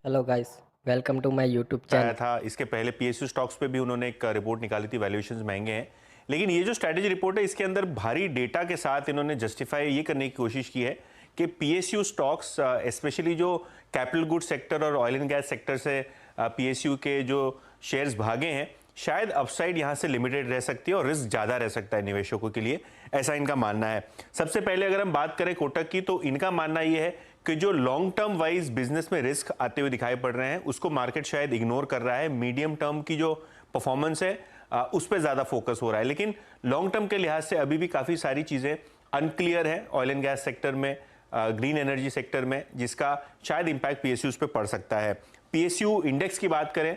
Hello guys, welcome to my YouTube आया channel. था। इसके पहले पीएसयू स्टॉक्स पे भी उन्होंने एक रिपोर्ट निकाली थी, वैल्यूएशंस महंगे हैं। लेकिन ये जो स्ट्रैटेजी रिपोर्ट है, इसके अंदर भारी डेटा के साथ इन्होंने जस्टिफाई ये करने की कोशिश की है कि पीएसयू स्टॉक्स, स्पेशली जो कैपिटल गुड सेक्टर और ऑयल एंड गैस सेक्टर से पीएसयू के जो शेयर्स भागे हैं, शायद अपसाइड यहाँ से लिमिटेड रह सकती है और रिस्क ज़्यादा रह सकता है निवेशकों के लिए, ऐसा इनका मानना है। सबसे पहले अगर हम बात करें कोटक की, तो इनका मानना ये है कि जो लॉन्ग टर्म वाइज बिजनेस में रिस्क आते हुए दिखाई पड़ रहे हैं, उसको मार्केट शायद इग्नोर कर रहा है। मीडियम टर्म की जो परफॉर्मेंस है उस पर ज़्यादा फोकस हो रहा है। लेकिन लॉन्ग टर्म के लिहाज से अभी भी काफ़ी सारी चीज़ें अनक्लियर है ऑयल एंड गैस सेक्टर में, ग्रीन एनर्जी सेक्टर में, जिसका शायद इंपैक्ट पीएसयूज पे पड़ सकता है। पीएसयू इंडेक्स की बात करें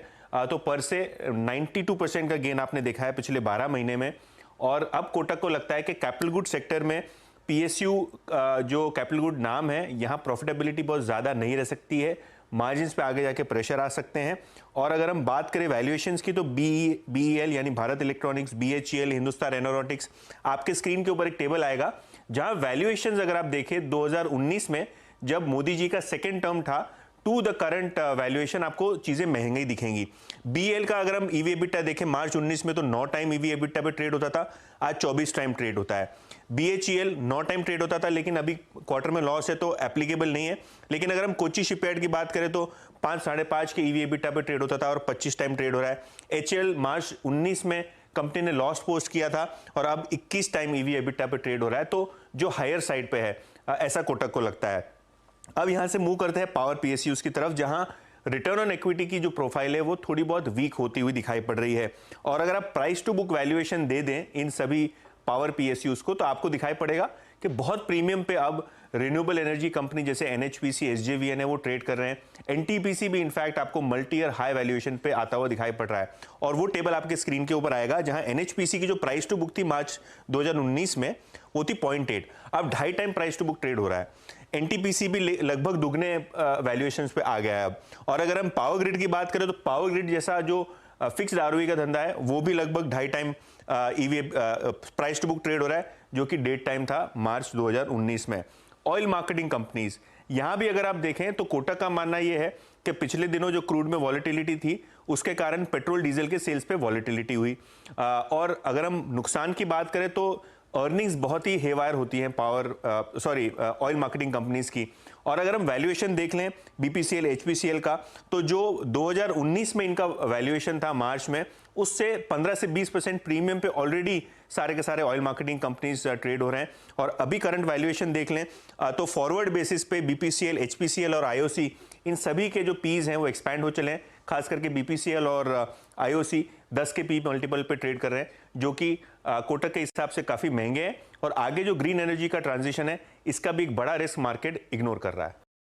तो पर से 92% का गेन आपने देखा है पिछले 12 महीने में। और अब कोटक को लगता है कि कैपिटल गुड सेक्टर में पीएसयू जो कैपिटल गुड नाम है, यहाँ प्रॉफिटेबिलिटी बहुत ज़्यादा नहीं रह सकती है, मार्जिन्स पे आगे जाके प्रेशर आ सकते हैं। और अगर हम बात करें वैल्यूएशंस की, तो बीईएल यानी Bharat electronics, BHEL, Hindustan aeronautics, आपके स्क्रीन के ऊपर एक टेबल आएगा जहां वैल्यूएशंस अगर आप देखें 2019 में जब मोदी जी का सेकेंड टर्म था टू द करंट वैल्यूएशन, आपको चीजें महंगी दिखेंगी। बीएल का अगर हम ईवी एबिटा देखें, मार्च 19 में तो 9 टाइम ईवी एबिटा पे ट्रेड होता था, आज 24 टाइम ट्रेड होता है। बीएचईएल 9 टाइम ट्रेड होता था, लेकिन अभी क्वार्टर में लॉस है तो एप्लीकेबल नहीं है। लेकिन अगर हम कोची शिपयार्ड की बात करें तो 5 साढ़े 5 के ईवी एबिटा पे ट्रेड होता था और 25 टाइम ट्रेड हो रहा है। एचएल मार्च 19 में कंपनी ने लॉस पोस्ट किया था और अब 21 टाइम ईवी एबिटा पे ट्रेड हो रहा है, तो जो हायर साइड पे है, ऐसा कोटक को लगता है। अब यहां से मूव करते हैं पावर पीएसयूज की तरफ, जहां रिटर्न ऑन इक्विटी की जो प्रोफाइल है वो थोड़ी बहुत वीक होती हुई दिखाई पड़ रही है। और अगर आप प्राइस टू बुक वैल्यूएशन दे दें इन सभी पावर पीएसयूज को, तो आपको दिखाई पड़ेगा कि बहुत प्रीमियम पे अब रिन्यूएबल एनर्जी कंपनी जैसे एनएचपीसी, एसजेवीएन है, वो ट्रेड कर रहे हैं। एनटीपीसी भी इनफैक्ट आपको मल्टी ईयर हाई वैल्यूएशन पे आता हुआ दिखाई पड़ रहा है। और वो टेबल आपके स्क्रीन के ऊपर आएगा, जहां एनएचपीसी की जो प्राइस टू बुक थी मार्च 2019 में, वो थी 0.8, अब 2.5 time price to book trade हो रहा है। एनटीपीसी भी लगभग दुगने वैल्यूएशंस पे आ गया है अब। और अगर हम पावर ग्रिड की बात करें, तो पावर ग्रिड जैसा जो फिक्स्ड आरओई का धंधा है, वो भी लगभग 2.5 time EV price to book trade हो रहा है, जो कि डेट टाइम था मार्च 2019 में। ऑयल मार्केटिंग कंपनीज, यहां भी अगर आप देखें तो कोटक का मानना यह है कि पिछले दिनों जो क्रूड में वॉलेटिलिटी थी, उसके कारण पेट्रोल डीजल के सेल्स पे वॉलेटिलिटी हुई। और अगर हम नुकसान की बात करें तो अर्निंग्स बहुत ही हेवायर होती हैं ऑयल मार्केटिंग कंपनीज की। और अगर हम वैल्यूएशन देख लें बीपीसीएल, एचपीसीएल का, तो जो 2019 में इनका वैल्यूएशन था मार्च में, उससे 15 से 20% प्रीमियम पे ऑलरेडी सारे के सारे ऑयल मार्केटिंग कंपनीज ट्रेड हो रहे हैं। और अभी करंट वैल्यूएशन देख लें तो फॉरवर्ड बेसिस पे बीपीसीएल, एचपीसीएल और आईओसी, इन सभी के जो पीज हैं वो एक्सपैंड हो चले हैं। खास करके बीपीसीएल और आईओसी 10 के पी मल्टीपल पे ट्रेड कर रहे हैं, जो कि कोटक के हिसाब से काफी महंगे हैं। और आगे जो ग्रीन एनर्जी का ट्रांजिशन है, इसका भी एक बड़ा रिस्क मार्केट इग्नोर कर रहा है।